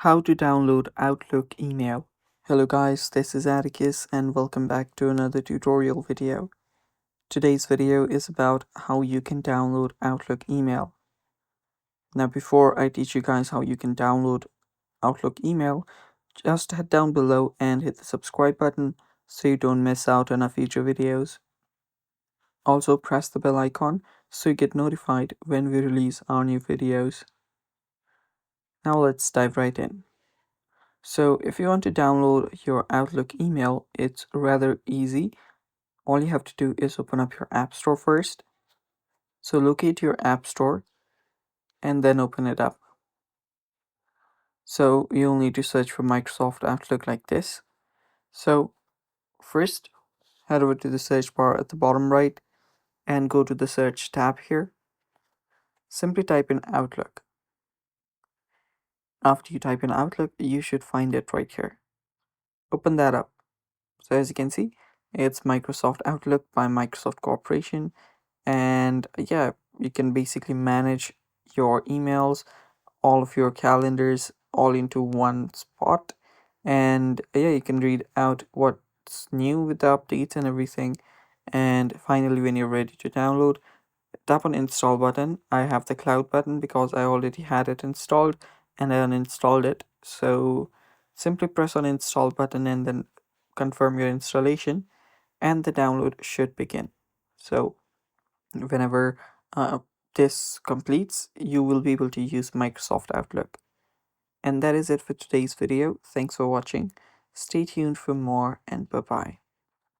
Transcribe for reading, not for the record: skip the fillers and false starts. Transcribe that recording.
How to download Outlook email. Hello guys, this is Atticus and welcome back to another tutorial video. Today's video is about how you can download Outlook email. Now before I teach you guys how you can download Outlook email, just head down below and hit the subscribe button so you don't miss out on our future videos. Also press the bell icon so you get notified when we release our new videos. Now let's dive right in. So if you want to download your Outlook email, it's rather easy. All you have to do is open up your App Store first. So locate your App Store and then open it up. So you'll need to search for Microsoft Outlook like this. So first, head over to the search bar at the bottom right and go to the search tab here. Simply type in Outlook. After you type in Outlook, you should find it right here. Open that up. So as you can see, it's Microsoft Outlook by Microsoft Corporation. And yeah, you can basically manage your emails, all of your calendars, all into one spot. And yeah, you can read out what's new with the updates and everything. And finally, when you're ready to download, tap on install button. I have the cloud button because I already had it installed and I uninstalled it. So simply press on install button and then confirm your installation and the download should begin. So whenever this completes, you will be able to use Microsoft Outlook. And that is it for today's video. Thanks for watching. Stay tuned for more and bye bye.